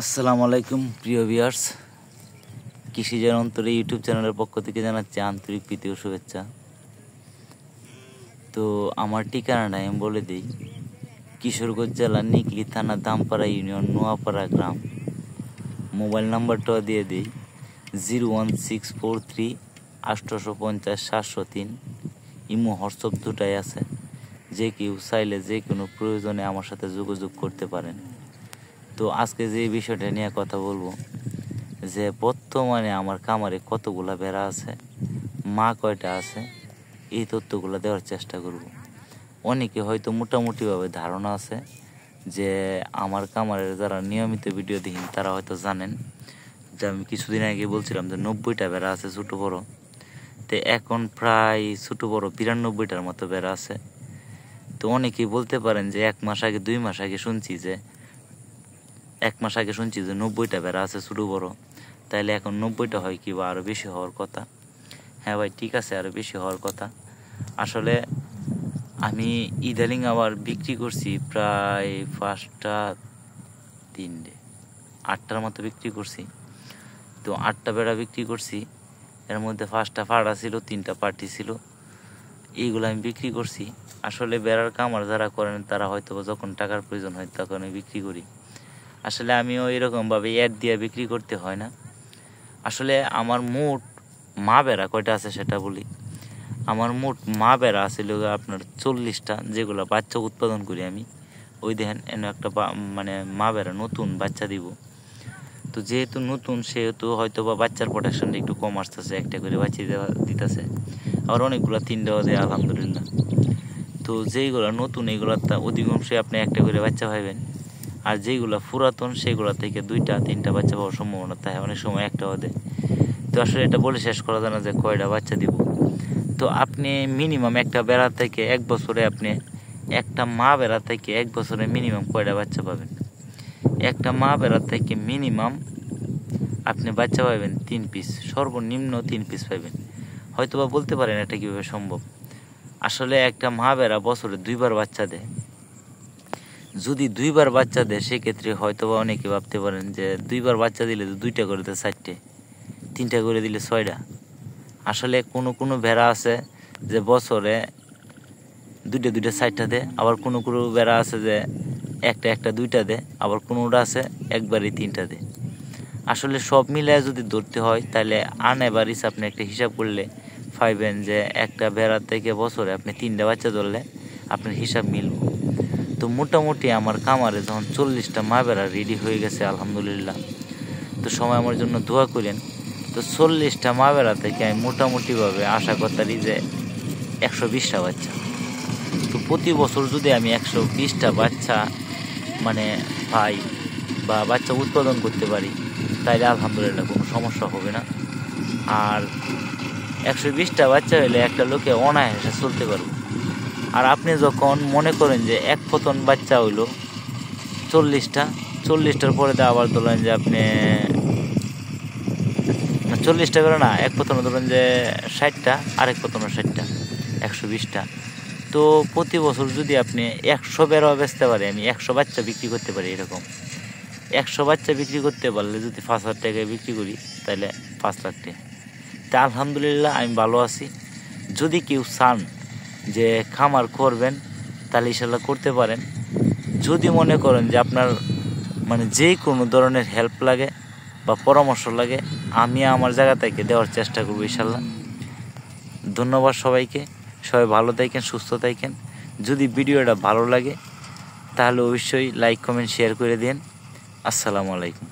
আসসালামু আলাইকুম প্রিয় ভিউয়ার্স, কৃষিজের অন্তরে ইউটিউব চ্যানেলের পক্ষ থেকে জানাচ্ছি আন্তরিক প্রীতি ও শুভেচ্ছা। তো আমার ঠিকানাটা আমি বলে দিই, কিশোরগঞ্জ জেলার নিকলি থানা দামপাড়া ইউনিয়ন নোয়াপাড়া গ্রাম। মোবাইল নাম্বারটাও দিয়ে দিই 01643 850 703। ইমো হোয়াটসঅ্যাপ দুটাই আছে, যে কেউ চাইলে যে কোনো প্রয়োজনে আমার সাথে যোগাযোগ করতে পারেন। তো আজকে যে বিষয়টা নিয়ে কথা বলবো, যে বর্তমানে আমার খামারে কতগুলা ভেড়া আছে, মা কয়টা আছে, এই তথ্যগুলো দেওয়ার চেষ্টা করব। অনেকে হয়তো মোটামুটিভাবে ধারণা আছে, যে আমার খামারের যারা নিয়মিত ভিডিও দেখেন তারা হয়তো জানেন যে আমি কিছুদিন আগে বলছিলাম যে 90টা ভেড়া আছে ছোটো বড়ো। তো এখন প্রায় ছোটো বড়ো 92টার মতো ভেড়া আছে। তো অনেকেই বলতে পারেন যে 1 মাস আগে 2 মাস আগে শুনছি যে 90টা ভেড়া আছে ছোটো বড়ো, তাইলে এখন 90টা হয় কি বা আরও বেশি হওয়ার কথা। হ্যাঁ ভাই, ঠিক আছে, আরও বেশি হওয়ার কথা। আসলে আমি ইদানিং আবার বিক্রি করছি প্রায় 5টা 3টে 8টার মতো বিক্রি করছি। তো 8টা ভেড়া বিক্রি করছি, এর মধ্যে 5টা ফাড়া ছিল, 3টা পাটি ছিল। এইগুলো আমি বিক্রি করছি। আসলে ভেড়ার কামার যারা করেন তারা হয়তো যখন টাকার প্রয়োজন হয় তখন আমি বিক্রি করি। আসলে আমিও এরকমভাবে অ্যাড দিয়ে বিক্রি করতে হয় না। আসলে আমার মোট মা বেড়া কয়টা আছে সেটা বলি। আমার মোট মা বেড়া আছিল আপনার 40টা, যেগুলো বাচ্চা উৎপাদন করি আমি। ওই দেখেন এন একটা মানে মা বেড়া নতুন বাচ্চা দিব। তো যেহেতু নতুন, সেহেতু হয়তো বা বাচ্চার প্রোটেকশনটা একটু কম আসতেছে, একটা করে বাচ্চা দেওয়া দিতেছে। আবার অনেকগুলো 3টাও দেয় আলহামদুলিল্লাহ। তো যেইগুলো নতুন এইগুলোর অধিকাংশই আপনি একটা করে বাচ্চা পাইবেন, আর যেইগুলো পুরাতন সেগুলো থেকে 2টা 3টা বাচ্চা পাওয়ার সম্ভাবনা থাকে, অনেক সময় একটাও দেয়। তো আসলে এটা বলে শেষ করা যায় না যে কয়টা বাচ্চা দিব। তো আপনি মিনিমাম একটা বেড়া থেকে 1 বছরে আপনি একটা মা বেড়া থেকে 1 বছরে মিনিমাম কয়টা বাচ্চা পাবেন? একটা মা বেড়া থেকে মিনিমাম আপনি বাচ্চা পাবেন 3 পিস, সর্বনিম্ন 3 পিস পাবেন। হয়তো বা বলতে পারেন এটা কীভাবে সম্ভব। আসলে একটা মা বেড়া বছরে 2বার বাচ্চা দেয়। যদি 2বার বাচ্চা দেয় সেক্ষেত্রে হয়তো বা অনেকে ভাবতে পারেন যে 2বার বাচ্চা দিলে তো 2টা করে দেয় 4টে, 3টা করে দিলে 6টা। আসলে কোনো ভেড়া আছে যে বছরে 2টা 4টা দেয়, আবার কোনো ভেড়া আছে যে একটা 2টা দেয়, আবার কোনোটা আছে একবারই 3টা দেয়। আসলে সব মিলায় যদি ধরতে হয় তাহলে আনএভারেজ আপনি একটা হিসাব করলে পাইবেন যে একটা ভেড়া থেকে বছরে আপনি 3টা বাচ্চা ধরলে আপনার হিসাব মিলব। তো মোটামুটি আমার খামারে যখন 40টা মা বেড়া রেডি হয়ে গেছে আলহামদুলিল্লাহ, তো সবাই আমার জন্য দোয়া করেন। তো 40টা মা বেড়া থেকে আমি মোটামুটিভাবে আশা করতারি যে 120টা বাচ্চা। তো প্রতি বছর যদি আমি 120টা বাচ্চা মানে পাই বা বাচ্চা উৎপাদন করতে পারি, তাইলে আলহামদুলিল্লাহ কোনো সমস্যা হবে না। আর 120টা বাচ্চা হলে একটা লোকে অনায়াসে চলতে পারবে। আর আপনি যখন মনে করেন যে 1 পতন বাচ্চা হইলো 40টার পরে আবার ধরেন যে আপনি 40টা করে না, 1 পতনে ধরেন যে 60টা, আরেক পতনে 60টা, 120টা। তো প্রতি বছর যদি আপনি 100 বেড়াও বেচতে পারে, আমি 100 বাচ্চা বিক্রি করতে পারি। এরকম 100 বাচ্চা বিক্রি করতে পারলে যদি 5,000 টাকায় বিক্রি করি তাহলে 5 লাখ টাকা। তা আলহামদুলিল্লাহ আমি ভালো আছি। যদি কেউ চান যে খামার করবেন তাহলে ইনশাল্লাহ করতে পারেন। যদি মনে করেন যে আপনার মানে যে কোনো ধরনের হেল্প লাগে বা পরামর্শ লাগে, আমি আমার জায়গা থেকে দেওয়ার চেষ্টা করবো ইনশাল্লাহ। ধন্যবাদ সবাইকে। সবাই ভালো থাকেন, সুস্থ থাকেন। যদি ভিডিওটা ভালো লাগে তাহলে অবশ্যই লাইক কমেন্ট শেয়ার করে দিন। আসসালামু আলাইকুম।